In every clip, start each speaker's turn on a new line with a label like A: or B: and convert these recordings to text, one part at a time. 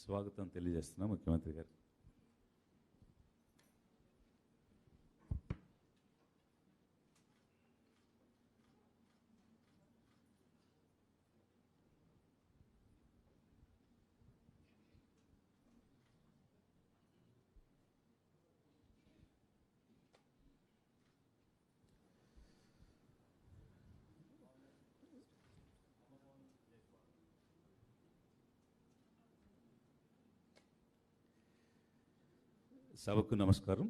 A: స్వాగతం తెలియజేస్తున్నాం ముఖ్యమంత్రి గారు. సభకు నమస్కారం.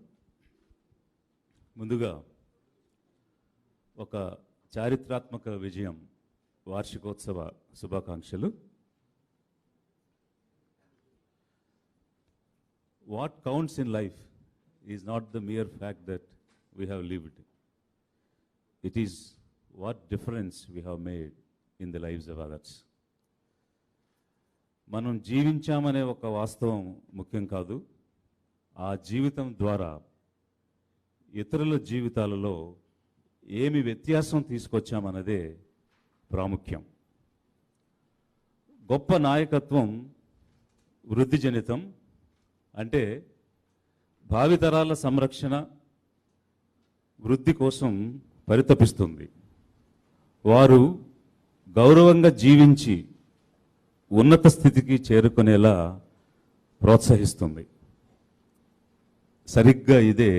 A: ముందుగా ఒక చారిత్రాత్మక విజయం వార్షికోత్సవ శుభాకాంక్షలు. What counts in life is not the mere fact that we have lived, it is what difference we have made in the lives of others. మనం జీవించామనే ఒక వాస్తవం ముఖ్యం కాదు, ఆ జీవితం ద్వారా ఇతరుల జీవితాలలో ఏమి వ్యత్యాసం తీసుకొచ్చామన్నదే ప్రాముఖ్యం. గొప్ప నాయకత్వం వృద్ధిజనితం, అంటే భావితరాల సంరక్షణ వృద్ధి కోసం పరితపిస్తుంది. వారు గౌరవంగా జీవించి ఉన్నత స్థితికి చేరుకునేలా ప్రోత్సహిస్తుంది. సరిగ్గా ఇదే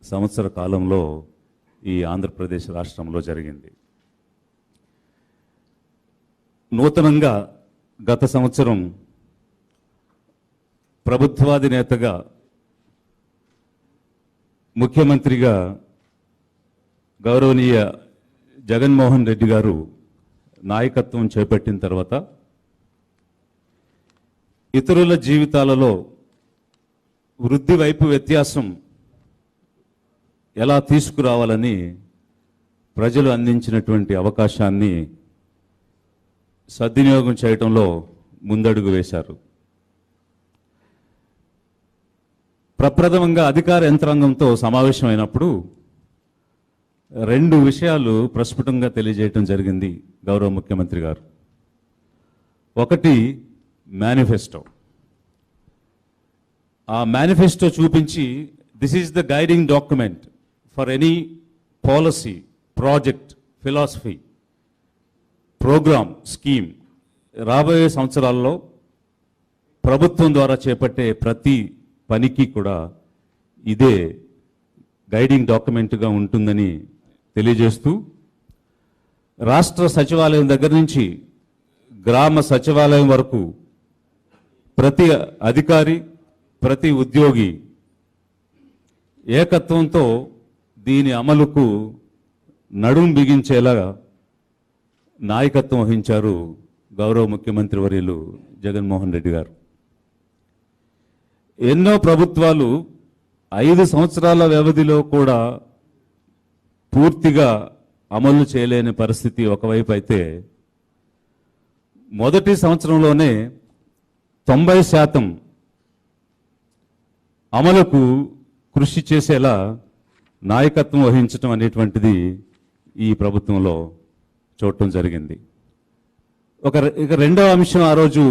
A: సంవత్సర కాలంలో ఈ ఆంధ్రప్రదేశ్ రాష్ట్రంలో జరిగింది. నూతనంగా గత సంవత్సరం ప్రభుత్వాధినేతగా ముఖ్యమంత్రిగా గౌరవనీయ జగన్మోహన్ రెడ్డి గారు నాయకత్వం చేపట్టిన తర్వాత ఇతరుల జీవితాలలో వృద్ధి వైపు వ్యత్యాసం ఎలా తీసుకురావాలని ప్రజలు అందించినటువంటి అవకాశాన్ని సద్వినియోగం చేయడంలో ముందడుగు వేశారు. ప్రప్రథమంగా అధికార యంత్రాంగంతో సమావేశమైనప్పుడు రెండు విషయాలు ప్రస్ఫుటంగా తెలియజేయడం జరిగింది గౌరవ ముఖ్యమంత్రి గారు. ఒకటి మేనిఫెస్టో. ఆ మేనిఫెస్టో చూపించి, this is the guiding document for any policy, project, philosophy, programme, scheme రాబోయే సంవత్సరాల్లో ప్రభుత్వం ద్వారా చేపట్టే ప్రతి పనికి కూడా ఇదే గైడింగ్ డాక్యుమెంట్గా ఉంటుందని తెలియజేస్తూ, రాష్ట్ర సచివాలయం దగ్గర నుంచి గ్రామ సచివాలయం వరకు ప్రతి అధికారి, ప్రతి ఉద్యోగి ఏకత్వంతో దీని అమలుకు నడుం బిగించేలా నాయకత్వం వహించారు గౌరవ ముఖ్యమంత్రి వర్యులు జగన్మోహన్ రెడ్డి గారు. ఎన్నో ప్రభుత్వాలు 5 సంవత్సరాల వ్యవధిలో కూడా పూర్తిగా అమలు చేయలేని పరిస్థితి ఒకవైపు అయితే, మొదటి సంవత్సరంలోనే 90% అమలుకు కృషి చేసేలా నాయకత్వం వహించడం అనేటువంటిది ఈ ప్రభుత్వంలో చూడటం జరిగింది. ఇక రెండవ అంశం, ఆ రోజు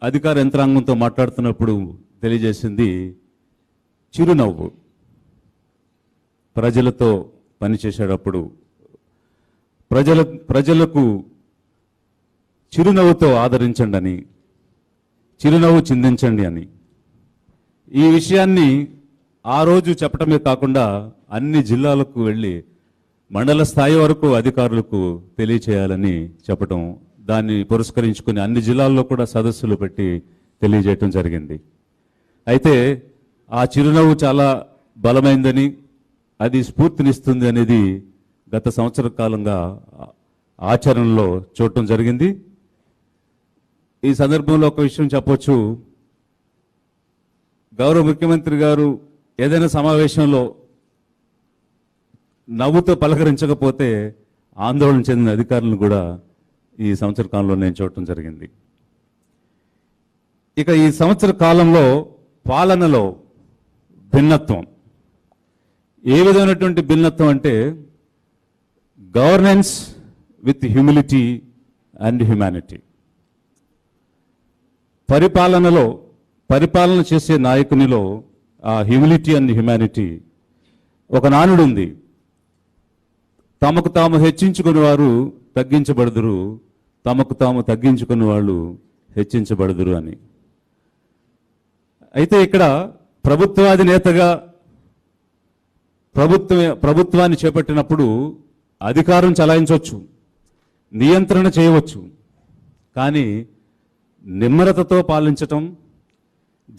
A: అధికార యంత్రాంగంతో మాట్లాడుతున్నప్పుడు తెలియజేసింది చిరునవ్వు. ప్రజలతో పనిచేసేటప్పుడు ప్రజలకు చిరునవ్వుతో ఆదరించండి అని, చిరునవ్వు చిందించండి అని. ఈ విషయాన్ని ఆ రోజు చెప్పటమే కాకుండా అన్ని జిల్లాలకు వెళ్ళి మండల స్థాయి వరకు అధికారులకు తెలియచేయాలని చెప్పటం, దాన్ని పురస్కరించుకుని అన్ని జిల్లాల్లో కూడా సదస్సులు పెట్టి తెలియజేయటం జరిగింది. అయితే ఆ చిరునవ్వు చాలా బలమైందని, అది స్ఫూర్తినిస్తుంది అనేది గత సంవత్సర కాలంగా ఆచరణలో చూడటం జరిగింది. ఈ సందర్భంలో ఒక విషయం చెప్పొచ్చు. గౌరవ ముఖ్యమంత్రి గారు ఏదైనా సమావేశంలో నవ్వుతో పలకరించకపోతే ఆందోళన చెందిన అధికారులను కూడా ఈ సంవత్సర కాలంలో నేను చూడటం జరిగింది. ఇక ఈ సంవత్సర కాలంలో పాలనలో భిన్నత్వం, ఏ విధమైనటువంటి భిన్నత్వం అంటే governance with humility and humanity. పరిపాలనలో పరిపాలన చేసే నాయకునిలో ఆ హ్యూమిలిటీ అండ్ హ్యుమానిటీ, ఒక నానుడు ఉంది, తమకు తాము హెచ్చించుకుని వారు తగ్గించబడుదురు, తమకు తాము తగ్గించుకుని వాళ్ళు హెచ్చించబడుదురు అని. అయితే ఇక్కడ ప్రభుత్వాధినేతగా ప్రభుత్వాన్ని చేపట్టినప్పుడు అధికారం చలాయించవచ్చు, నియంత్రణ చేయవచ్చు, కానీ నిమ్మరతతో పాలించటం,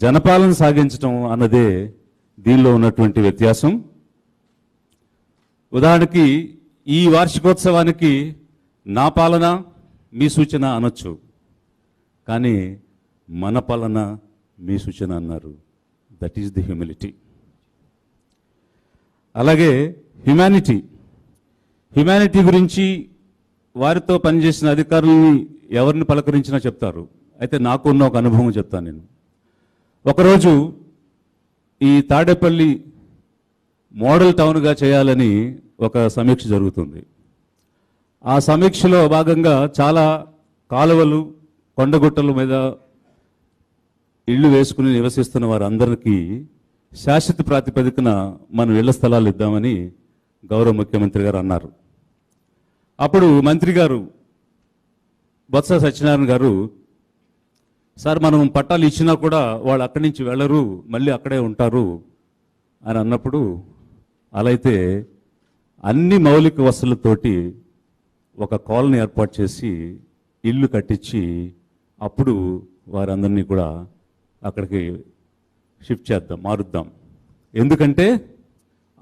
A: జనపాలన సాగించటం అన్నదే దీనిలో ఉన్నటువంటి వ్యత్యాసం. ఉదాహరణకి ఈ వార్షికోత్సవానికి నా పాలన మీ సూచన అనొచ్చు, కానీ మన పాలన మీ సూచన అన్నారు. That is the humility. అలాగే హ్యుమానిటీ గురించి వారితో పనిచేసిన అధికారులని ఎవరిని పలకరించినా చెప్తారు. అయితే నాకున్న ఒక అనుభవం చెప్తాను నేను. ఒకరోజు ఈ తాడేపల్లి మోడల్ టౌన్గా చేయాలని ఒక సమీక్ష జరుగుతుంది. ఆ సమీక్షలో భాగంగా చాలా కాలువలు, కొండగుట్టల మీద ఇళ్ళు వేసుకుని నివసిస్తున్న వారందరికీ శాశ్వత ప్రాతిపదికన మనం ఇళ్ల స్థలాలు ఇద్దామని గౌరవ ముఖ్యమంత్రి గారు అన్నారు. అప్పుడు మంత్రి గారు బొత్స సత్యనారాయణ గారు, సార్ మనం పట్టాలు ఇచ్చినా కూడా వాళ్ళు అక్కడి నుంచి వెళ్ళరు, మళ్ళీ అక్కడే ఉంటారు అని అన్నప్పుడు, అలా అయితే అన్ని మౌలిక వసతులతోటి ఒక కాలనీ ఏర్పాటు చేసి ఇల్లు కట్టించి అప్పుడు వారందరినీ కూడా అక్కడికి షిఫ్ట్ చేద్దాం, మారుద్దాం. ఎందుకంటే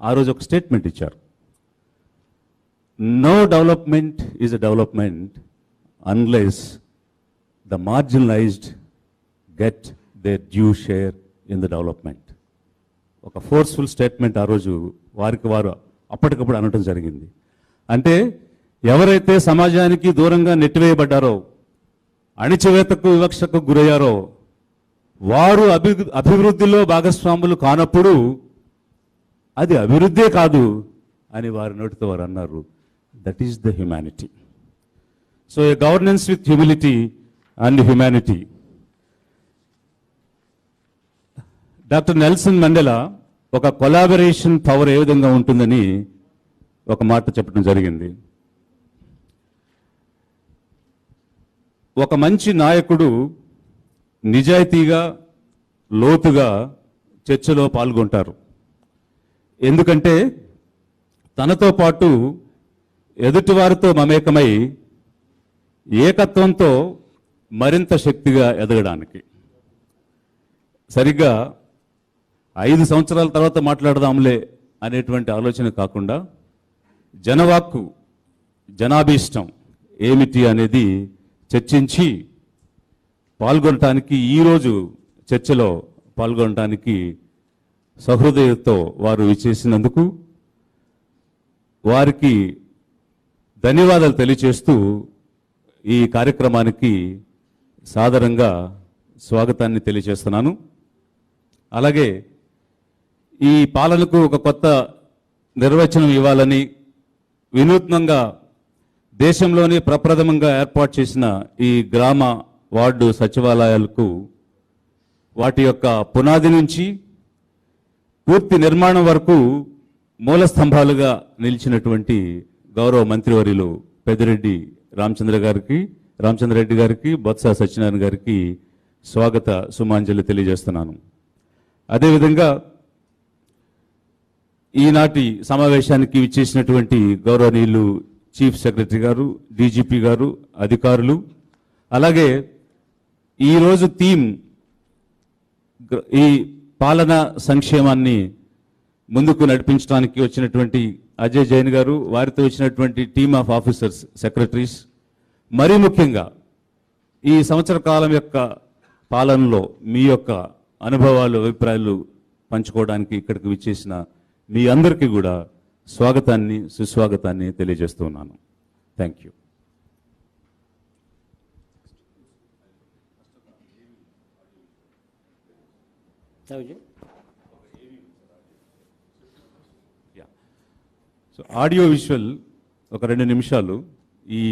A: ఆ రోజు ఒక స్టేట్మెంట్ ఇచ్చారు, no development is a development unless the marginalised get their due share in the development. ఒక ఫోర్స్ఫుల్ స్టేట్మెంట్ ఆ రోజు వారికి వారు అప్పటికప్పుడు అనటం జరిగింది. అంటే ఎవరైతే సమాజానికి దూరంగా నెట్టివేయబడ్డారో, అణిచివేతకు, వివక్షకు గురయ్యారో వారు అభివృద్ధిలో భాగస్వాములు కానప్పుడు అది అభివృద్ధే కాదు అని వారి నోటితో వారు అన్నారు. That is the humanity. So A governance with humility and humanity. Doctor Nelson Mandela ఒక కొలాబరేషన్ పవర్ ఏ విధంగా ఉంటుందని ఒక మాట చెప్పడం జరిగింది. ఒక మంచి నాయకుడు నిజాయితీగా, లోతుగా చర్చలో పాల్గొంటారు. ఎందుకంటే తనతో పాటు ఎదుటివారితో మమేకమై ఏకత్వంతో మరింత శక్తిగా ఎదగడానికి. సరిగ్గా 5 సంవత్సరాల తర్వాత మాట్లాడదాంలే అనేటువంటి ఆలోచన కాకుండా జనవాక్కు, జనాభీష్టం ఏమిటి అనేది చర్చించి పాల్గొనటానికి, ఈరోజు చర్చలో పాల్గొనటానికి సహృదయతో వారు విచ్చేసినందుకు వారికి ధన్యవాదాలు తెలియచేస్తూ ఈ కార్యక్రమానికి సాదరంగా స్వాగతాన్ని తెలియజేస్తున్నాను. అలాగే ఈ పాలనకు ఒక కొత్త నిర్వచనం ఇవ్వాలని వినూత్నంగా దేశంలోనే ప్రప్రథమంగా ఏర్పాటు చేసిన ఈ గ్రామ వార్డు సచివాలయాలకు వాటి యొక్క పునాది నుంచి పూర్తి నిర్మాణం వరకు మూల స్తంభాలుగా నిలిచినటువంటి గౌరవ మంత్రివర్యులు పెద్దిరెడ్డి రామచంద్రరెడ్డి గారికి, బొత్స సత్యనారాయణ గారికి స్వాగత సుమాంజలి తెలియజేస్తున్నాను. అదేవిధంగా ఈనాటి సమావేశానికి విచ్చేసినటువంటి గౌరవనీయులు చీఫ్ సెక్రటరీ గారు, డీజీపీ గారు, అధికారులు, అలాగే ఈరోజు థీమ్ ఈ పాలన సంక్షేమాన్ని ముందుకు నడిపించడానికి వచ్చినటువంటి అజయ్ జైన్ గారు, వారితో వచ్చినటువంటి టీమ్ ఆఫ్ ఆఫీసర్స్, సెక్రటరీస్, మరీ ముఖ్యంగా ఈ సంవత్సర కాలం యొక్క పాలనలో మీ యొక్క అనుభవాలు, అభిప్రాయాలు పంచుకోవడానికి ఇక్కడికి విచ్చేసిన మీ అందరికీ కూడా స్వాగతాన్ని, సుస్వాగతాన్ని తెలియజేస్తూ ఉన్నాను. Thank you. So audio visual ఒక 2 నిమిషాలు ఈ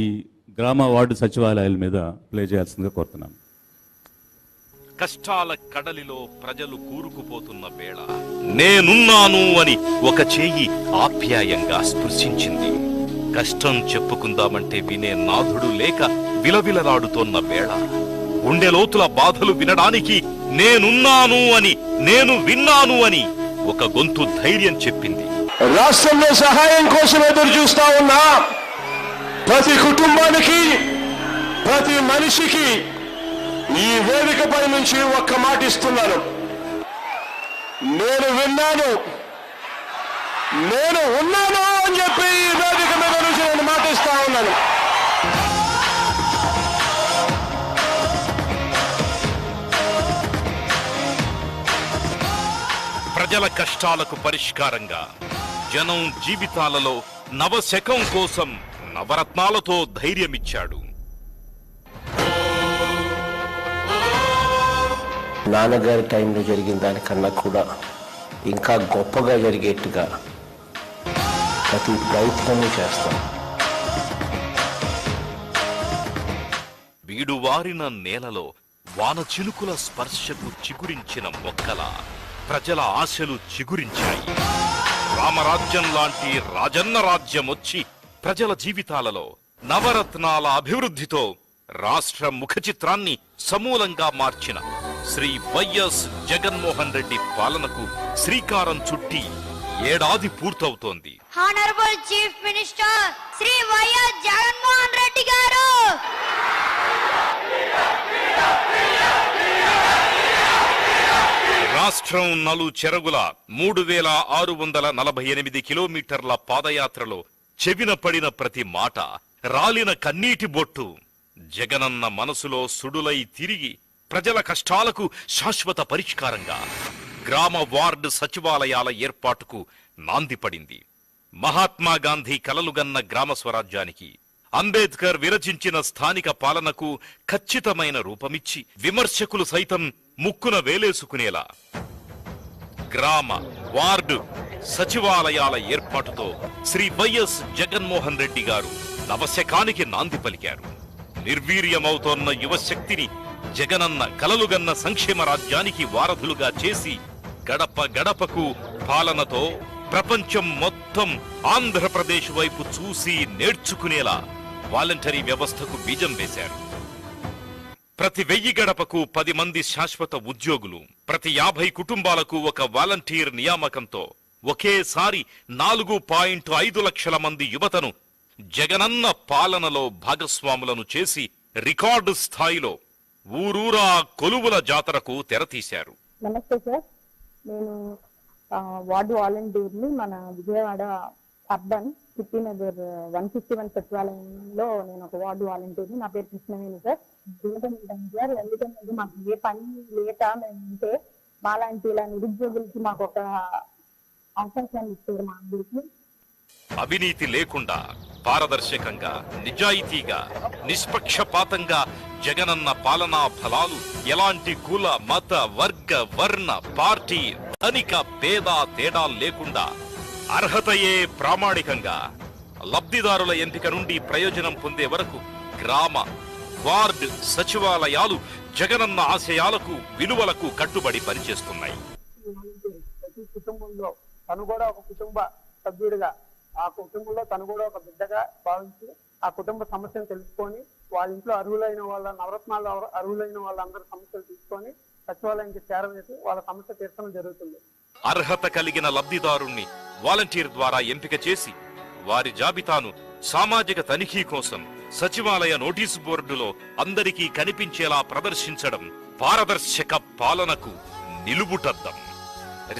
A: గ్రామ వార్డు సచివాలయాల మీద ప్లే చేయాల్సిందిగా కోరుతున్నాను.
B: కష్టాల కడలిలో ప్రజలు కూరుకుపోతున్న వేళ నేనున్నాను అని ఒక చేయి ఆప్యాయంగా స్పృశించింది. కష్టం చెప్పుకుందామంటే వినే నాథుడు లేక విలవిలలాడుతోన్న వేళ గుండెలోతుల బాధలు వినడానికి నేనున్నాను అని, నేను విన్నాను అని ఒక గొంతు ధైర్యం చెప్పింది.
C: రాష్ట్రంలో సహాయం కోసం ఎదురు చూస్తా ఉన్నా ప్రతి కుటుంబానికి, ప్రతి మనిషికి ఈ వేదికపై నుంచి ఒక్క మాట ఇస్తున్నాను. నేను విన్నాను, నేను ఉన్నాను అని చెప్పి ఈ వేదిక మీద నుంచి నేను మాట ఇస్తా ఉన్నాను.
B: ప్రజల కష్టాలకు పరిష్కారంగా జనం జీవితాలలో నవశకం కోసం నవరత్నాలతో ధైర్యమిచ్చాడు.
C: నాన్నగారి టైంలో జరిగిన దానికన్నా కూడా ఇంకా గొప్పగా జరిగేట్టుగా ప్రతి ప్రయత్నం చేస్తాం.
B: వీడువారిన నేలలో వాన చినుకుల స్పర్శకు చిగురించిన మొక్కల ప్రజల ఆశలు చిగురించాయి. రామరాజ్యం లాంటి రాజన్న రాజ్యం వచ్చి ప్రజల జీవితాలలో నవరత్నాల అభివృద్ధితో రాష్ట్ర ముఖ చిత్రాన్ని సమూలంగా మార్చిన శ్రీ వైఎస్ జగన్మోహన్ రెడ్డి పాలనకు శ్రీకారం చుట్టి ఏడాది పూర్తవుతోంది.
D: Honourable chief minister Shri YS Jaganmohan Reddy గారు
B: రాష్ట్రం నలు చెరగుల 3648 కిలోమీటర్ల పాదయాత్రలో చెవిన పడిన ప్రతి మాట, రాలిన కన్నీటి బొట్టు జగనన్న మనసులో సుడులై తిరిగి ప్రజల కష్టాలకు శాశ్వత పరిష్కారంగా గ్రామ వార్డు సచివాలయాల ఏర్పాటుకు నాంది పడింది. మహాత్మా గాంధీ కలలుగన్న గ్రామ స్వరాజ్యానికి, అంబేద్కర్ విరచించిన స్థానిక పాలనకు ఖచ్చితమైన రూపమిచ్చి విమర్శకులు సైతం ముక్కున వేలేసుకునేలా గ్రామ వార్డు సచివాలయాల ఏర్పాటుతో శ్రీ వైఎస్ జగన్మోహన్ రెడ్డి గారు నవశకానికి నాంది పలికారు. నిర్వీర్యమవుతోన్న యువశక్తిని జగనన్న కలలుగన్న సంక్షేమ రాజ్యానికి వారధులుగా చేసి గడప గడపకు పాలనతో ప్రపంచం మొత్తం ఆంధ్రప్రదేశ్ వైపు చూసి నేర్చుకునేలా వాలంటరీ వ్యవస్థకు బీజం వేశారు. ప్రతి 1000 గడపకు 10 మంది శాశ్వత ఉద్యోగులు, ప్రతి 50 కుటుంబాలకు ఒక వాలంటీర్ నియామకంతో ఒకేసారి 4.5 లక్షల మంది యువతను జగనన్న పాలనలో భాగస్వాములను చేసి రికార్డు స్థాయిలో ఊరూరా కొలువుల జాతరకు తెరతీశారు.
E: నమస్తే సార్, నేను వార్డు వాలంటీర్ని. మన విజయవాడ అర్బన్ సిటీనగర్ 151 సచివాలయంలో నేను ఒక వార్డు వాలంటీర్ని. నా పేరు కృష్ణవేణి సార్. సార్ ఎందుకంటే మాకు ఏ పని లేక మేము ఉంటే మాలాంటి ఇలా నిరుద్యోగులకి మాకు ఒక అవకాశాన్ని ఇస్తారు మా అందరికి.
B: అవినీతి లేకుండా పారదర్శకంగా, నిజాయితీగా, నిష్పక్షపాతంగా జగనన్న పాలనా ఫలాలు ఎలాంటి కుల, మత, వర్గ, వర్ణ, పార్టీ, ధనిక, పేద తేడా లేకుండా అర్హతయే ప్రామాణికంగా లబ్ధిదారుల ఎంపిక నుండి ప్రయోజనం పొందే వరకు గ్రామ వార్డు సచివాలయాలు జగనన్న ఆశయాలకు, విలువలకు కట్టుబడి పనిచేస్తున్నాయి.
F: ప్రతి కుటుంబంలో తను కూడా ఒక కుటుంబ సభ్యుడిగా, ఆ కుటుంబంలో తను కూడా ఒక బిడ్డగా భావించి ఆ కుటుంబ సమస్యను తెలుసుకొని వాళ్ళ ఇంట్లో అర్హులైన వాళ్ళ నవరత్నాలు అర్హులైన వాళ్ళందరి సమస్యలు తీసుకొని సచివాలయానికి చేరవేసి వాళ్ళ సమస్య తీర్చడం జరుగుతుంది.
B: అర్హత కలిగిన లబ్ధిదారుణ్ణి వాలంటీర్ ద్వారా ఎంపిక చేసి వారి జాబితాను సామాజిక తనిఖీ కోసం సచివాలయ నోటీసు బోర్డులో అందరికీ కనిపించేలా ప్రదర్శించడం పారదర్శక పాలనకు నిలువుటద్దం.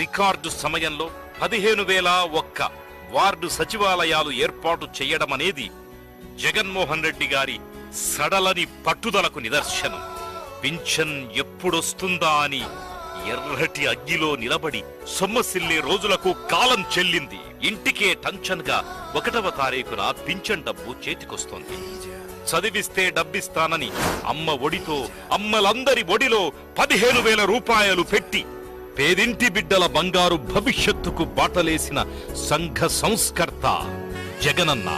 B: రికార్డు సమయంలో 15,001 వార్డు సచివాలయాలు ఏర్పాటు చేయడం అనేది జగన్మోహన్ రెడ్డి గారి సడలని పట్టుదలకు నిదర్శనం. పింఛన్ ఎప్పుడొస్తుందా అని ఎర్రటి అగ్గిలో నిలబడి సొమ్మసిల్లే రోజులకు కాలం చెల్లింది. ఇంటికే టెన్షన్ గా 1వ తారీఖున పింఛన్ డబ్బు చేతికొస్తోంది. చదివిస్తే డబ్బిస్తానని అమ్మ ఒడితో అమ్మలందరి ఒడిలో 15,000 రూపాయలు పెట్టి పేదింటి బిడ్డల బంగారు భవిష్యత్తుకు బాటలేసిన సంఘ సంస్కర్త జగనన్న.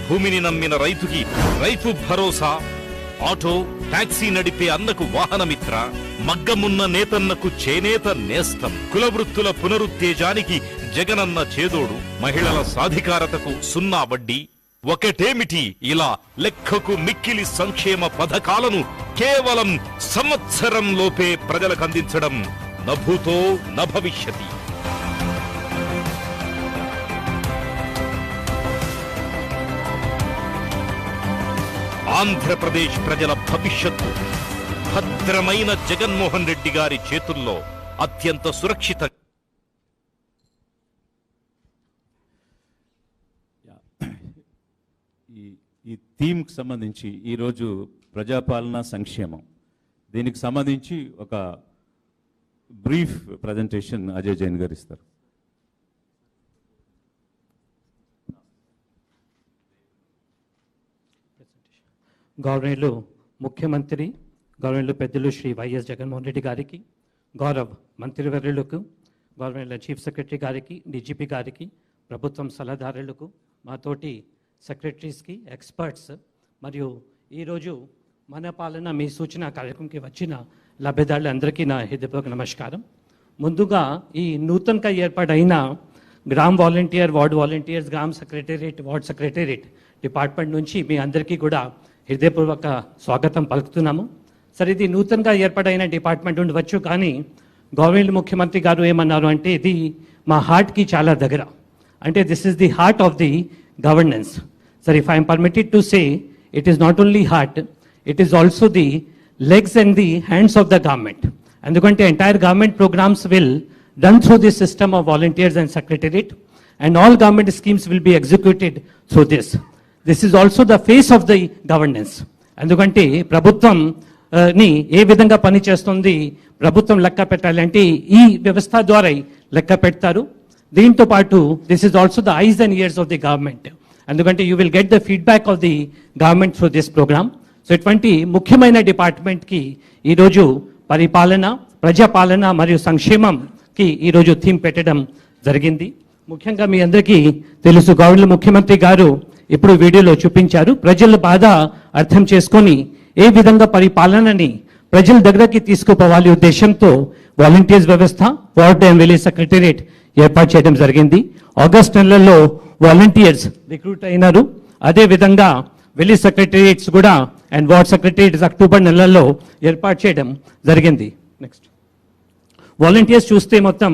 B: భూమిని నమ్మిన రైతుకి రైతు భరోసా, ఆటో టాక్సీ నడిపే అన్నకు వాహనమిత్ర, మగ్గమున్న నేతన్నకు చేనేత నేస్తం, కులవృత్తుల పునరుత్తేజానికి జగనన్న చేదోడు, మహిళల సాధికారతకు సున్నా వడ్డీ. ఒకటేమిటి, ఇలా లెక్కకు మిక్కిలి సంక్షేమ పథకాలను కేవలం సంవత్సరం లోపే ప్రజలకు అందించడం నభూతో నభవిష్యతి. ఆంధ్రప్రదేశ్ ప్రజల భవిష్యత్తు భద్రమైన జగన్మోహన్ రెడ్డి గారి చేతుల్లో అత్యంత సురక్షిత.
A: ఈ థీమ్కి సంబంధించి ఈరోజు ప్రజాపాలన సంక్షేమం, దీనికి సంబంధించి ఒక బ్రీఫ్ ప్రజెంటేషన్ అజయ్ జైన్ గారు ఇస్తారు.
G: గౌరవనీయులు ముఖ్యమంత్రి, గౌరవనీయులు పెద్దలు శ్రీ వైఎస్ జగన్మోహన్ రెడ్డి గారికి, గౌరవ మంత్రివర్యులకు, గౌరవనీయుల చీఫ్ సెక్రటరీ గారికి, డీజీపీ గారికి, ప్రభుత్వం సలహాదారులకు, మాతోటి సెక్రటరీస్కి, ఎక్స్పర్ట్స్, మరియు ఈరోజు మన పాలన మీ సూచన కార్యక్రమంకి వచ్చిన లబ్ధిదారులందరికీ నా హృదయపూర్వక నమస్కారం. ముందుగా ఈ నూతనంగా ఏర్పాటైన gram volunteer, ward volunteers, gram secretariat, ward secretariat department నుంచి మీ అందరికీ కూడా హృదయపూర్వక స్వాగతం పలుకుతున్నాము. సరే, ఇది నూతనంగా ఏర్పాటైన డిపార్ట్మెంట్ ఉండవచ్చు, కానీ గవర్నమెంట్ ముఖ్యమంత్రి గారు ఏమన్నారు అంటే ఇది మా హార్ట్కి చాలా దగ్గర, అంటే this is the heart of the governance. సరే, if I'm permitted to say, it is not only heart, it is also the legs and the hands of the government. ఎందుకంటే entire government programs will run through this system of volunteers and secretariat, and all government schemes will be executed through this. This is also the face of the governance. ఎందుకంటే ప్రభుత్వం ని ఏ విధంగా పని చేస్తుంది ప్రభుత్వం లెక్క పెట్టాలంటే ఈ వ్యవస్థ ద్వారా లెక్క పెడతారు. దీంతో పాటు this is also the eyes and ears of the government. ఎందుకంటే you will get the feedback of the government through this program. So ఇటువంటి ముఖ్యమైన డిపార్ట్మెంట్కి ఈరోజు పరిపాలన, ప్రజాపాలన మరియు సంక్షేమంకి ఈరోజు థీమ్ పెట్టడం జరిగింది. ముఖ్యంగా మీ అందరికీ తెలుసు, గవర్నర్ ముఖ్యమంత్రి గారు ఇప్పుడు వీడియోలో చూపించారు, ప్రజల బాధ అర్థం చేసుకొని ఏ విధంగా పరిపాలనని ప్రజల దగ్గరకి తీసుకుపోవాలి ఉద్దేశంతో వాలంటీర్స్ వ్యవస్థ, వార్డ్ అండ్ విలేజ్ సెక్రటేరియట్ ఏర్పాటు చేయడం జరిగింది. ఆగస్ట్ నెలలో వాలంటీర్స్ రిక్రూట్ అయినారు. అదేవిధంగా విలేజ్ సెక్రటేరియట్స్ కూడా అండ్ వార్డ్ సెక్రటేరియట్స్ అక్టోబర్ నెలలో ఏర్పాటు చేయడం జరిగింది. నెక్స్ట్, వాలంటీర్స్ చూస్తే మొత్తం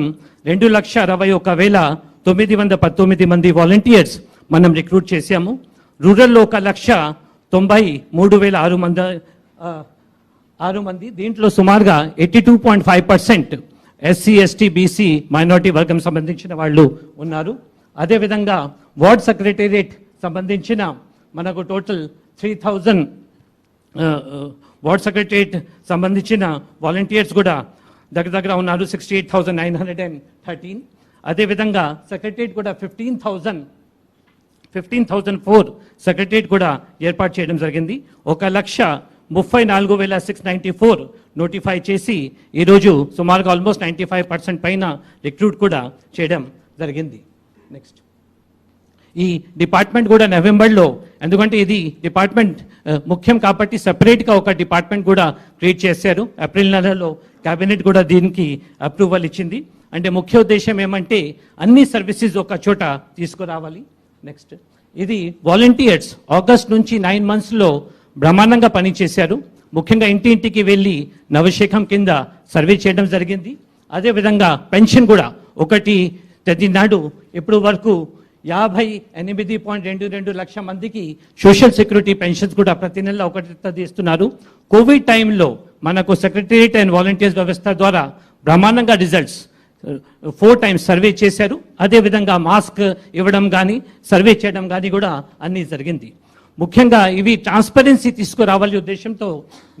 G: 2,61,919 మంది వాలంటీర్స్ మనం రిక్రూట్ చేశాము. రూరల్లో 1,93,606 మంది, దీంట్లో సుమారుగా 82.5% ఎస్సీ, ఎస్టీ, బీసీ, మైనారిటీ వర్గం సంబంధించిన వాళ్ళు ఉన్నారు. అదేవిధంగా వార్డ్ సెక్రటేరియట్ సంబంధించిన మనకు టోటల్ 3,000 వార్డ్ సెక్రటేరియట్ సంబంధించిన వాలంటీర్స్ కూడా దగ్గర ఉన్నారు, 68,913. అదేవిధంగా సెక్రటేరియట్ కూడా 15,004 సెక్రటేరియట్ కూడా ఏర్పాటు చేయడం జరిగింది. 1,34,694 నోటిఫై చేసి ఈరోజు సుమారుగా ఆల్మోస్ట్ 95% పైన రిక్రూట్ కూడా చేయడం జరిగింది. నెక్స్ట్, ఈ డిపార్ట్మెంట్ కూడా నవంబర్లో, ఎందుకంటే ఇది డిపార్ట్మెంట్ ముఖ్యం కాబట్టి సెపరేట్గా ఒక డిపార్ట్మెంట్ కూడా క్రియేట్ చేశారు. ఏప్రిల్ నెలలో కేబినెట్ కూడా దీనికి అప్రూవల్ ఇచ్చింది. అంటే ముఖ్య ఉద్దేశం ఏమంటే అన్ని సర్వీసెస్ ఒక చోట తీసుకురావాలి. నెక్స్ట్, ఇది వాలంటీర్స్ ఆగస్ట్ నుంచి 9 monthsలో బ్రహ్మాండంగా పనిచేశారు. ముఖ్యంగా ఇంటింటికి వెళ్ళి నవశేఖం కింద సర్వే చేయడం జరిగింది. అదేవిధంగా పెన్షన్ కూడా ఒకటి నాడు ఇప్పుడు వరకు 58.22 లక్షల మందికి సోషల్ సెక్యూరిటీ పెన్షన్స్ కూడా ప్రతి నెల ఒకటి తీస్తున్నారు. కోవిడ్ టైంలో మనకు సెక్రటేరియట్ అండ్ వాలంటీర్స్ వ్యవస్థ ద్వారా బ్రహ్మాండంగా రిజల్ట్స్ 4 times సర్వే చేశారు. అదేవిధంగా మాస్క్ ఇవ్వడం కానీ సర్వే చేయడం కానీ కూడా అన్నీ జరిగింది. ముఖ్యంగా ఇవి ట్రాన్స్పరెన్సీ తీసుకురావాలి ఉద్దేశంతో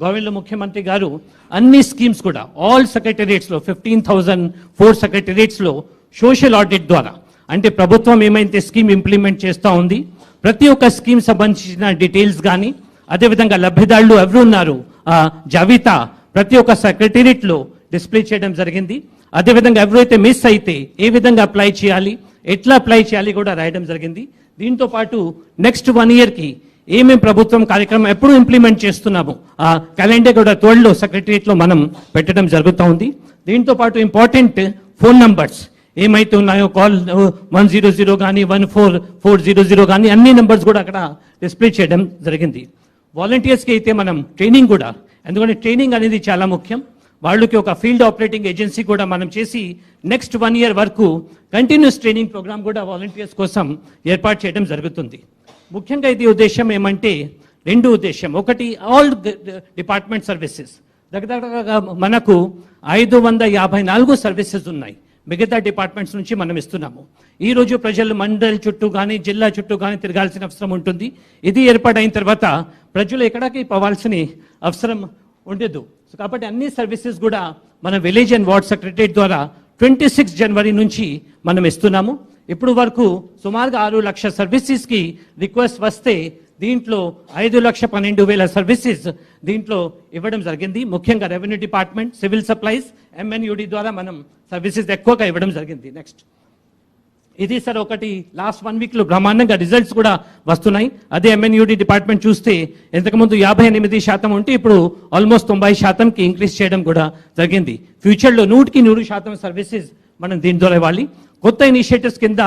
G: గవర్నమెంట్ ముఖ్యమంత్రి గారు అన్ని స్కీమ్స్ కూడా ఆల్ సెక్రటేరియట్స్లో 15,004 సెక్రటేరియట్స్లో సోషల్ ఆడిట్ ద్వారా, అంటే ప్రభుత్వం ఏమైతే స్కీమ్ ఇంప్లిమెంట్ చేస్తూ ఉంది ప్రతి ఒక్క స్కీమ్ సంబంధించిన డీటెయిల్స్ కానీ, అదేవిధంగా లబ్ధిదారులు ఎవరు ఉన్నారు ఆ జాబితా ప్రతి ఒక్క సెక్రటేరియట్లో డిస్ప్లే చేయడం జరిగింది. అదేవిధంగా ఎవరైతే మిస్ అయితే ఏ విధంగా అప్లై చేయాలి, ఎట్లా అప్లై చేయాలి కూడా రాయడం జరిగింది. దీంతో పాటు నెక్స్ట్ 1 yearకి ఏమేమి ప్రభుత్వం కార్యక్రమం ఎప్పుడు ఇంప్లిమెంట్ చేస్తున్నాము ఆ క్యాలెండర్ కూడా త్వరలో సెక్రటరియట్లో మనం పెట్టడం జరుగుతూ ఉంది. దీంతో పాటు ఇంపార్టెంట్ ఫోన్ నంబర్స్ ఏమైతే ఉన్నాయో కాల్ 100 కానీ 14400 కానీ అన్ని నెంబర్స్ కూడా అక్కడ డిస్ప్లే చేయడం జరిగింది. వాలంటీర్స్కి అయితే మనం ట్రైనింగ్ కూడా, ఎందుకంటే ట్రైనింగ్ అనేది చాలా ముఖ్యం, వాళ్ళకి ఒక ఫీల్డ్ ఆపరేటింగ్ ఏజెన్సీ కూడా మనం చేసి నెక్స్ట్ 1 year వరకు కంటిన్యూస్ ట్రైనింగ్ ప్రోగ్రామ్ కూడా వాలంటీర్స్ కోసం ఏర్పాటు చేయడం జరుగుతుంది. ముఖ్యంగా ఇది ఉద్దేశం ఏమంటే 2 ఉద్దేశం. ఒకటి, ఆల్ డిపార్ట్మెంట్ సర్వీసెస్ దగ్గర మనకు 554 సర్వీసెస్ ఉన్నాయి, మిగతా డిపార్ట్మెంట్స్ నుంచి మనం ఇస్తున్నాము. ఈ రోజు ప్రజలు మండల్ చుట్టూ కానీ జిల్లా చుట్టూ కానీ తిరగాల్సిన అవసరం ఉంటుంది. ఇది ఏర్పాటైన తర్వాత ప్రజలు ఎక్కడికి పోవాల్సిన అవసరం ఉండదు. కాబట్టి అన్ని సర్వీసెస్ కూడా మన విలేజ్ అండ్ వార్డ్ సెక్రటరేట్ ద్వారా 26 జనవరి నుంచి మనం ఇస్తున్నాము. ఇప్పుడు వరకు సుమారుగా 6 లక్షల సర్వీసెస్కి రిక్వెస్ట్ వస్తే దీంట్లో 5,12,000 సర్వీసెస్ దీంట్లో ఇవ్వడం జరిగింది. ముఖ్యంగా revenue department, civil supplies, MNUD ద్వారా మనం సర్వీసెస్ ఎక్కువగా ఇవ్వడం జరిగింది. నెక్స్ట్, ఇది సార్ ఒకటి లాస్ట్ 1 weekలో బ్రహ్మాండంగా రిజల్ట్స్ కూడా వస్తున్నాయి. అదే MNUD డిపార్ట్మెంట్ చూస్తే ఇంతకుముందు 58% ఉంటే ఇప్పుడు ఆల్మోస్ట్ 90%కి ఇంక్రీజ్ చేయడం కూడా జరిగింది. ఫ్యూచర్లో 100% సర్వీసెస్ మనం దీని ద్వారా ఇవ్వాలి. కొత్త ఇనిషియేటివ్స్ కింద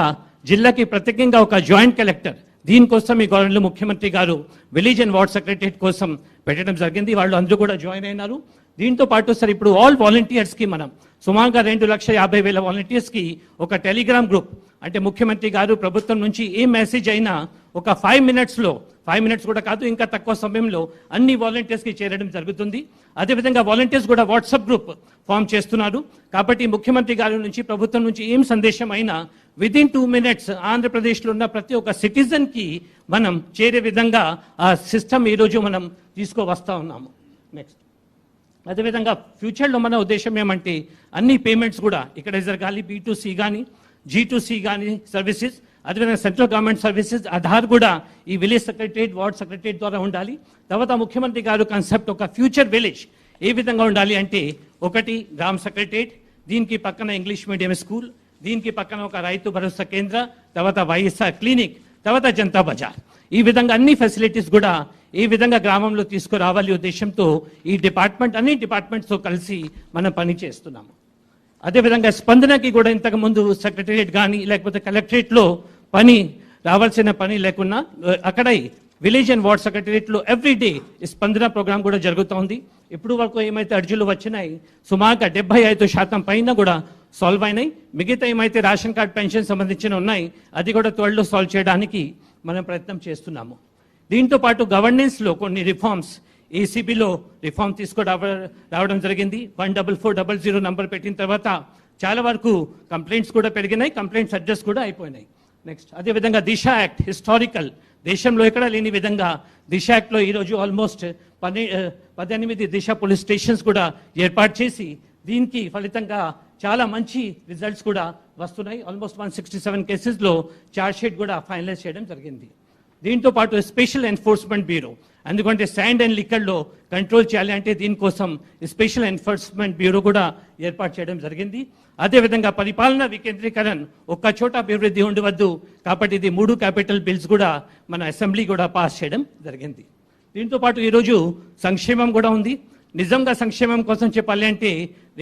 G: జిల్లాకి ప్రత్యేకంగా ఒక జాయింట్ కలెక్టర్, దీనికోసం ఈ గవర్నమెంట్లో ముఖ్యమంత్రి గారు విలేజ్ అండ్ వార్డ్ సెక్రటరేట్ కోసం పెట్టడం జరిగింది. వాళ్ళు అందరూ కూడా జాయిన్ అయినారు. దీంతో పాటు సార్ ఇప్పుడు ఆల్ వాలంటీర్స్కి మనం సుమారుగా 2,50,000 వాలంటీర్స్కి ఒక టెలిగ్రామ్ గ్రూప్, అంటే ముఖ్యమంత్రి గారు ప్రభుత్వం నుంచి ఏ మెసేజ్ అయినా ఒక 5 minutesలో, 5 minutes కూడా కాదు ఇంకా తక్కువ సమయంలో అన్ని వాలంటీర్స్కి చేరడం జరుగుతుంది. అదేవిధంగా వాలంటీర్స్ కూడా వాట్సాప్ గ్రూప్ ఫామ్ చేస్తున్నారు. కాబట్టి ముఖ్యమంత్రి గారి నుంచి ప్రభుత్వం నుంచి ఏం సందేశం అయినా విదిన్ 2 minutes ఆంధ్రప్రదేశ్లో ఉన్న ప్రతి ఒక్క సిటిజన్కి మనం చేరే విధంగా ఆ సిస్టమ్ ఈరోజు మనం తీసుకువస్తా ఉన్నాము. నెక్స్ట్, అదేవిధంగా ఫ్యూచర్లో మన ఉద్దేశం ఏమంటే అన్ని పేమెంట్స్ కూడా ఇక్కడ జరగాలి. B2C కానీ G2C కానీ సర్వీసెస్, అదేవిధంగా సెంట్రల్ గవర్నమెంట్ సర్వీసెస్, ఆధార్ కూడా ఈ విలేజ్ సెక్రటరేట్, వార్డ్ సెక్రటరేట్ ద్వారా ఉండాలి. తర్వాత ముఖ్యమంత్రి గారు కాన్సెప్ట్ ఒక ఫ్యూచర్ విలేజ్ ఏ విధంగా ఉండాలి అంటే, ఒకటి గ్రామ సెక్రటరేట్, దీనికి పక్కన ఇంగ్లీష్ మీడియం స్కూల్, దీనికి పక్కన ఒక రైతు భరోసా కేంద్ర, తర్వాత వైఎస్ఆర్ క్లినిక్, తర్వాత జనతా బజార్. ఈ విధంగా అన్ని ఫెసిలిటీస్ కూడా ఈ విధంగా గ్రామంలో తీసుకురావాలి ఉద్దేశంతో ఈ డిపార్ట్మెంట్, అన్ని డిపార్ట్మెంట్స్తో కలిసి మనం పని చేస్తున్నాము. అదేవిధంగా స్పందనకి కూడా ఇంతకుముందు సెక్రటరియట్ కానీ లేకపోతే కలెక్టరేట్లో పని రావాల్సిన పని లేకున్నా అక్కడ విలేజ్ అండ్ వార్డ్ సెక్రటరియట్లో ఎవ్రీడే స్పందన ప్రోగ్రామ్ కూడా జరుగుతోంది. ఇప్పుడు వరకు ఏమైతే అర్జీలు వచ్చినాయి సుమారుగా 75% పైన కూడా సాల్వ్ అయినాయి. మిగతా ఏమైతే రేషన్ కార్డ్ పెన్షన్ సంబంధించిన ఉన్నాయి అది కూడా త్వరలో సాల్వ్ చేయడానికి మనం ప్రయత్నం చేస్తున్నాము. దీంతో పాటు గవర్నెన్స్లో కొన్ని రిఫార్మ్స్, ఏసీబీలో రిఫార్మ్ రావడం జరిగింది. 14400 నంబర్ పెట్టిన తర్వాత చాలా వరకు కంప్లైంట్స్ కూడా పెరిగినాయి, కంప్లైంట్స్ అడ్రస్ కూడా అయిపోయినాయి. నెక్స్ట్, అదేవిధంగా దిశ యాక్ట్ హిస్టారికల్, దేశంలో ఎక్కడా లేని విధంగా దిశ యాక్ట్లో ఈరోజు ఆల్మోస్ట్ 18 దిశ పోలీస్ స్టేషన్స్ కూడా ఏర్పాటు చేసి దీనికి ఫలితంగా చాలా మంచి రిజల్ట్స్ కూడా వస్తున్నాయి. ఆల్మోస్ట్ 167 కేసెస్లో ఛార్జ్ షీట్ కూడా ఫైనలైజ్ చేయడం జరిగింది. దీంతో పాటు స్పెషల్ ఎన్ఫోర్స్మెంట్ బ్యూరో, ఎందుకంటే శాండ్ అండ్ లిక్కర్లో కంట్రోల్ చేయాలి అంటే దీనికోసం స్పెషల్ ఎన్ఫోర్స్మెంట్ బ్యూరో కూడా ఏర్పాటు చేయడం జరిగింది. అదేవిధంగా పరిపాలన వికేంద్రీకరణ, ఒక్క చోట అభివృద్ధి ఉండవద్దు కాబట్టి ఇది 3 క్యాపిటల్ బిల్స్ కూడా మన అసెంబ్లీ కూడా పాస్ చేయడం జరిగింది. దీంతో పాటు ఈరోజు సంక్షేమం కూడా ఉంది. నిజంగా సంక్షేమం కోసం చెప్పాలి అంటే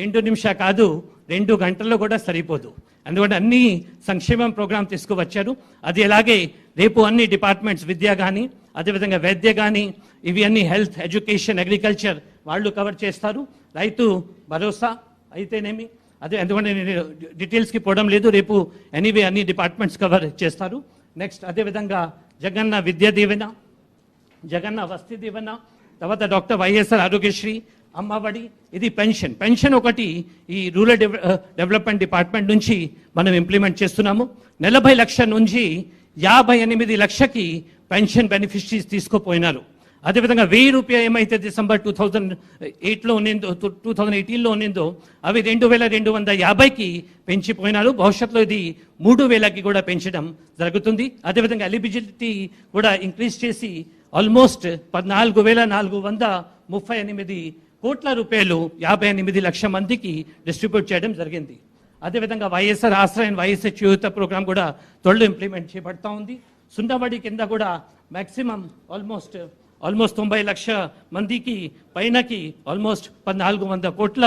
G: 2 నిమిషాలు కాదు 2 గంటల్లో కూడా సరిపోదు. అందువల్ల అన్ని సంక్షేమం ప్రోగ్రాం తీసుకువచ్చారు. అది అలాగే రేపు అన్ని డిపార్ట్మెంట్స్, విద్య కానీ అదేవిధంగా వైద్య కానీ ఇవి అన్ని హెల్త్, ఎడ్యుకేషన్, అగ్రికల్చర్ వాళ్ళు కవర్ చేస్తారు. రైతు భరోసా అయితేనేమి, అదే ఎందుకంటే నేను డీటెయిల్స్కి పోవడం లేదు, రేపు ఎనీవే అన్ని డిపార్ట్మెంట్స్ కవర్ చేస్తారు. నెక్స్ట్, అదేవిధంగా జగన్న విద్యా దీవెన, జగన్న వసతి దీవెన, తర్వాత డాక్టర్ వైఎస్ఆర్ ఆరోగ్యశ్రీ, అమ్మఒడి, ఇది పెన్షన్ ఒకటి ఈ రూరల్ డెవలప్మెంట్ డిపార్ట్మెంట్ నుంచి మనం ఇంప్లిమెంట్ చేస్తున్నాము. 40 లక్షల నుంచి 58 లక్షకి పెన్షన్ బెనిఫిషరీస్ తీసుకుపోయినారు. అదేవిధంగా 1000 రూపాయలు ఏమైతే డిసెంబర్ 2008లో ఉన్నిందో 2018లో ఉన్నిందో అవి 2250కి పెంచిపోయినారు. భవిష్యత్తులో ఇది 3000కి కూడా పెంచడం జరుగుతుంది. అదేవిధంగా ఎలిజిబిలిటీ కూడా ఇంక్రీజ్ చేసి ఆల్మోస్ట్ 14,438 కోట్ల రూపాయలు 58 లక్షల మందికి డిస్ట్రిబ్యూట్ చేయడం జరిగింది. అదేవిధంగా వైఎస్ఆర్ ఆశ్రయం, వైఎస్ఆర్ చేయూత ప్రోగ్రాం కూడా త్వరలో ఇంప్లిమెంట్ చేయబడతా ఉంది. సున్నబడి కింద కూడా మ్యాక్సిమం ఆల్మోస్ట్ 90 లక్షల మందికి పైనకి ఆల్మోస్ట్ 1400 కోట్ల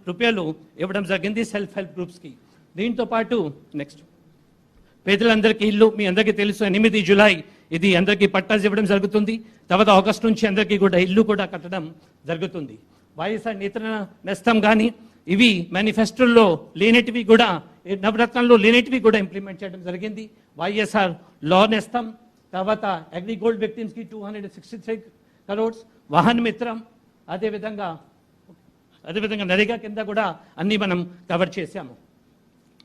G: రూపాయలు ఇవ్వడం జరిగింది సెల్ఫ్ హెల్ప్ గ్రూప్స్కి. దీంతో పాటు నెక్స్ట్ పేదలందరికీ ఇల్లు మీ అందరికీ తెలుసు 8 జూలై ఇది అందరికీ పట్టాలు ఇవ్వడం జరుగుతుంది. తర్వాత ఆగస్టు నుంచి అందరికీ కూడా ఇల్లు కూడా కట్టడం జరుగుతుంది. వైఎస్ఆర్ నేతన నేస్తం కానీ ఇవి మేనిఫెస్టోలో లేనటివి కూడా నవరత్నాల్లో లేనటివి కూడా ఇంప్లిమెంట్ చేయడం జరిగింది. వైఎస్ఆర్ లా నేస్తం, తర్వాత అగ్రి గోల్డ్ విక్టిమ్స్కి 263 crores, వాహన మిత్రం, అదేవిధంగా నరేగా కింద కూడా అన్నీ మనం కవర్ చేశాము.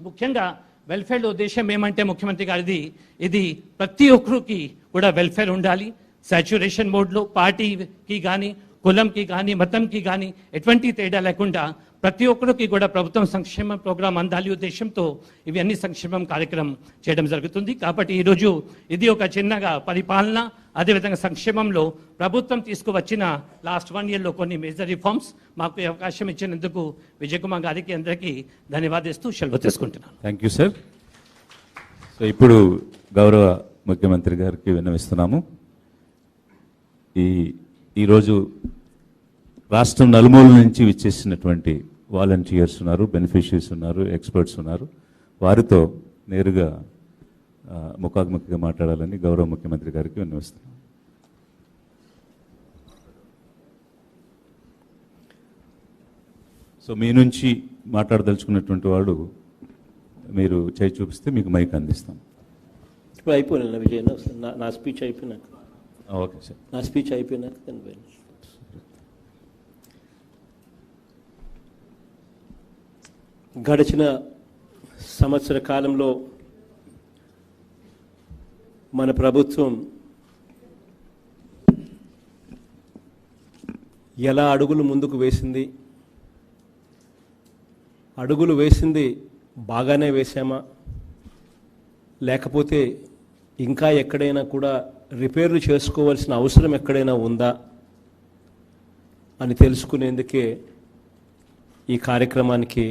G: ముఖ్యంగా వెల్ఫేర్ ఉద్దేశం ఏమంటే ముఖ్యమంత్రి గారిది ఇది ప్రతి ఒక్కరికి కూడా వెల్ఫేర్ ఉండాలి. సాచ్యురేషన్ మోడ్లో పార్టీకి కానీ కులంకి కానీ మతంకి కానీ ఎటువంటి తేడా లేకుండా ప్రతి ఒక్కరికి కూడా ప్రభుత్వం సంక్షేమ ప్రోగ్రాం అందాలి ఉద్దేశంతో ఇవి అన్ని సంక్షేమం కార్యక్రమం చేయడం జరుగుతుంది. కాబట్టి ఈరోజు ఇది ఒక చిన్నగా పరిపాలన అదేవిధంగా సంక్షేమంలో ప్రభుత్వం తీసుకువచ్చిన లాస్ట్ 1 yearలో కొన్ని మేజర్ రిఫార్మ్స్ మాకు ఈ అవకాశం ఇచ్చినందుకు విజయ్ కుమార్ గారికి అందరికీ ధన్యవాదిస్తూ సెలవు తీసుకుంటున్నాను.
A: Thank you sir. సో ఇప్పుడు గౌరవ ముఖ్యమంత్రి గారికి విన్నవిస్తున్నాము. ఈరోజు రాష్ట్రం నలుమూల నుంచి విచ్చేసినటువంటి వాలంటీర్స్ ఉన్నారు, బెనిఫిషరీస్ ఉన్నారు, ఎక్స్పర్ట్స్ ఉన్నారు. వారితో నేరుగా ముఖాముఖిగా మాట్లాడాలని గౌరవ ముఖ్యమంత్రి గారికి విన్నవిస్తున్నాం. సో మీ నుంచి మాట్లాడదలుచుకున్నటువంటి వాడు మీరు చేయి చూపిస్తే మీకు మైక్ అందిస్తాం.
H: ఇప్పుడు అయిపోయినా విజయ్ నా స్పీచ్ అయిపోయినాక
A: ఓకే సార్.
H: నా స్పీచ్ అయిపోయినాక కనిపోయింది. గడిచిన సంవత్సర కాలంలో మన ప్రభుత్వం ఎలా అడుగులు ముందుకు వేసింది, అడుగులు వేసింది బాగానే వేసామా లేకపోతే ఇంకా ఎక్కడైనా కూడా రిపేర్లు చేసుకోవాల్సిన అవసరం ఎక్కడైనా ఉందా అని తెలుసుకునేందుకే ఈ కార్యక్రమానికి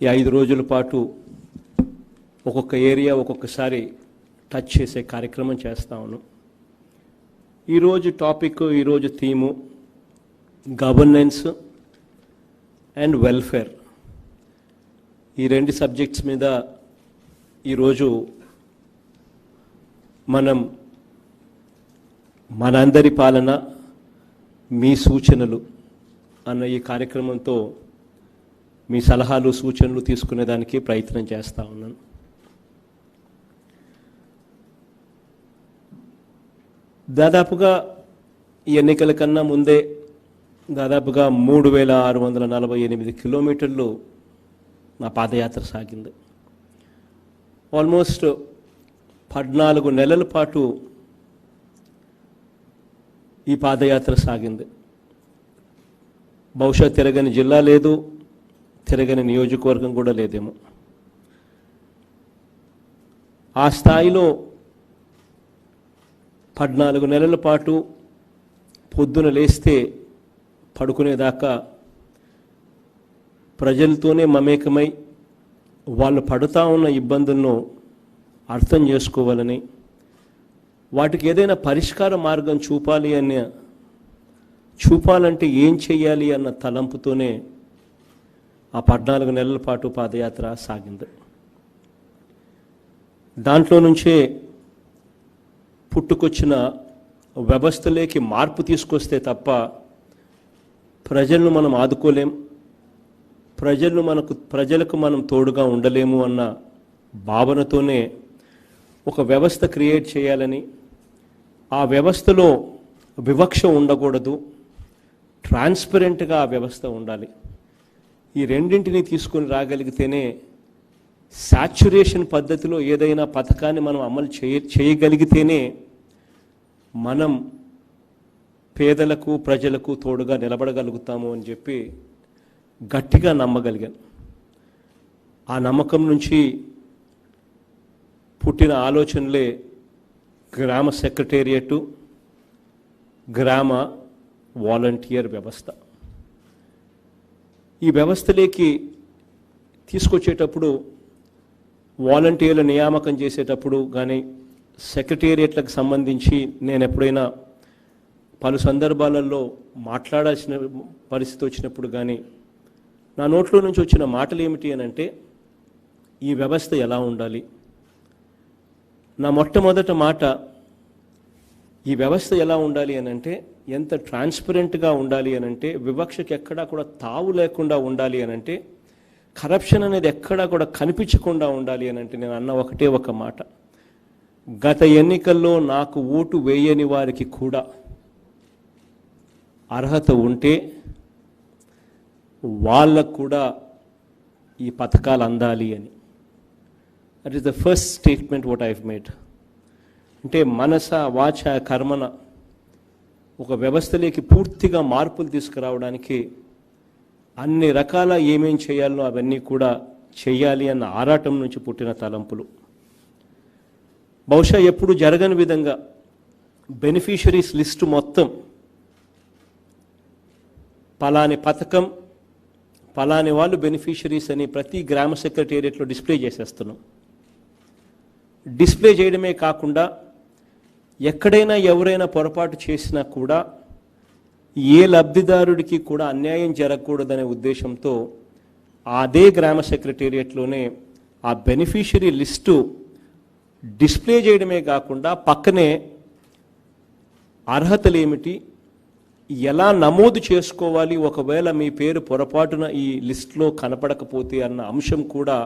H: ఈ 5 రోజుల పాటు ఒక్కొక్క ఏరియా ఒక్కొక్కసారి టచ్ చేసే కార్యక్రమం చేస్తా ఉన్నాం. ఈరోజు టాపిక్, ఈరోజు థీము గవర్నెన్స్ అండ్ వెల్ఫేర్. ఈ 2 సబ్జెక్ట్స్ మీద ఈరోజు మనం మనందరి పాలన మీ సూచనలు అన్న ఈ కార్యక్రమంతో మీ సలహాలు సూచనలు తీసుకునేదానికి ప్రయత్నం చేస్తూ ఉన్నాను. దాదాపుగా ఈ ఎన్నికల కన్నా ముందే దాదాపుగా 3648 కిలోమీటర్లు నా పాదయాత్ర సాగింది. ఆల్మోస్ట్ 14 నెలల పాటు ఈ పాదయాత్ర సాగింది. బహుశా తిరగని జిల్లా లేదు, తిరగని నియోజకవర్గం కూడా లేదేమో. ఆ స్థాయిలో 14 నెలల పాటు పొద్దున లేస్తే పడుకునేదాకా ప్రజలతోనే మమేకమై వాళ్ళు పడుతూ ఉన్న ఇబ్బందులను అర్థం చేసుకోవాలని, వాటికి ఏదైనా పరిష్కార మార్గం చూపాలంటే ఏం చేయాలి అన్న తలంపుతోనే ఆ 14 నెలల పాటు పాదయాత్ర సాగింది. దాంట్లో నుంచే పుట్టుకొచ్చిన వ్యవస్థలోకి మార్పు తీసుకొస్తే తప్ప ప్రజలను మనం ఆదుకోలేం, ప్రజలకు మనం తోడుగా ఉండలేము అన్న భావనతోనే ఒక వ్యవస్థ క్రియేట్ చేయాలని, ఆ వ్యవస్థలో వివక్ష ఉండకూడదు, ట్రాన్స్పరెంట్గా ఆ వ్యవస్థ ఉండాలి. ఈ రెండింటిని తీసుకొని రాగలిగితేనే సాచ్యురేషన్ పద్ధతిలో ఏదైనా పథకాన్ని మనం అమలు చేయగలిగితేనే మనం పేదలకు ప్రజలకు తోడుగా నిలబడగలుగుతాము అని చెప్పి గట్టిగా నమ్మగలిగాను. ఆ నమ్మకం నుంచి పుట్టిన ఆలోచనలే గ్రామ సెక్రటేరియట్, గ్రామ వాలంటీర్ వ్యవస్థ. ఈ వ్యవస్థలోకి తీసుకొచ్చేటప్పుడు వాలంటీర్ల నియామకం చేసేటప్పుడు కానీ సెక్రటేరియట్లకు సంబంధించి నేను ఎప్పుడైనా పలు సందర్భాలలో మాట్లాడాల్సిన పరిస్థితి వచ్చినప్పుడు కానీ నా నోట్లో నుంచి వచ్చిన మాటలు ఏమిటి అని అంటే, ఈ వ్యవస్థ ఎలా ఉండాలి. నా మొట్టమొదట మాట, ఈ వ్యవస్థ ఎలా ఉండాలి అని అంటే ఎంత ట్రాన్స్పరెంట్గా ఉండాలి అని అంటే, వివక్షకి ఎక్కడా కూడా తావు లేకుండా ఉండాలి అని అంటే, కరప్షన్ అనేది ఎక్కడా కూడా కనిపించకుండా ఉండాలి అని అంటే, నేను అన్న ఒకటే ఒక మాట, గత ఎన్నికల్లో నాకు ఓటు వేయని వారికి కూడా అర్హత ఉంటే వాళ్ళకు కూడా ఈ పథకాలు అందాలి అని. That is the first statement what I've made. అంటే మనస వాచ కర్మన ఒక వ్యవస్థలోకి పూర్తిగా మార్పులు తీసుకురావడానికి అన్ని రకాల ఏమేం చేయాలో అవన్నీ కూడా చేయాలి అన్న ఆరాటం నుంచి పుట్టిన తలంపులు. బహుశా ఎప్పుడు జరగని విధంగా బెనిఫిషరీస్ లిస్టు మొత్తం పలాని పథకం పలాని వాళ్ళు బెనిఫిషరీస్ అని ప్రతి గ్రామ సెక్రటేరియట్లో డిస్ప్లే చేసేస్తున్నాం. డిస్ప్లే చేయడమే కాకుండా ఎక్కడైనా ఎవరైనా పొరపాటు చేసినా కూడా ఏ లబ్ధిదారుడికి కూడా అన్యాయం జరగకూడదనే ఉద్దేశంతో అదే గ్రామ సెక్రటేరియట్లోనే ఆ బెనిఫిషరీ లిస్టు డిస్ప్లే చేయడమే కాకుండా పక్కనే అర్హతలు ఏమిటి, ఎలా నమోదు చేసుకోవాలి ఒకవేళ మీ పేరు పొరపాటున ఈ లిస్టులో కనపడకపోతే అన్న అంశం కూడా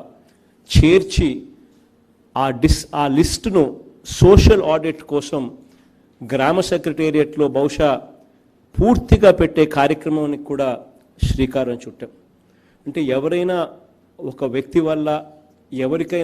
H: చేర్చి ఆ లిస్టును సోషల్ ఆడిట్ కోసం గ్రామ సెక్రటేరియట్లో బహుశా పూర్తిగా పెట్టే కార్యక్రమానికి కూడా శ్రీకారం చుట్టాం. అంటే ఎవరైనా ఒక వ్యక్తి వల్ల ఎవరికైనా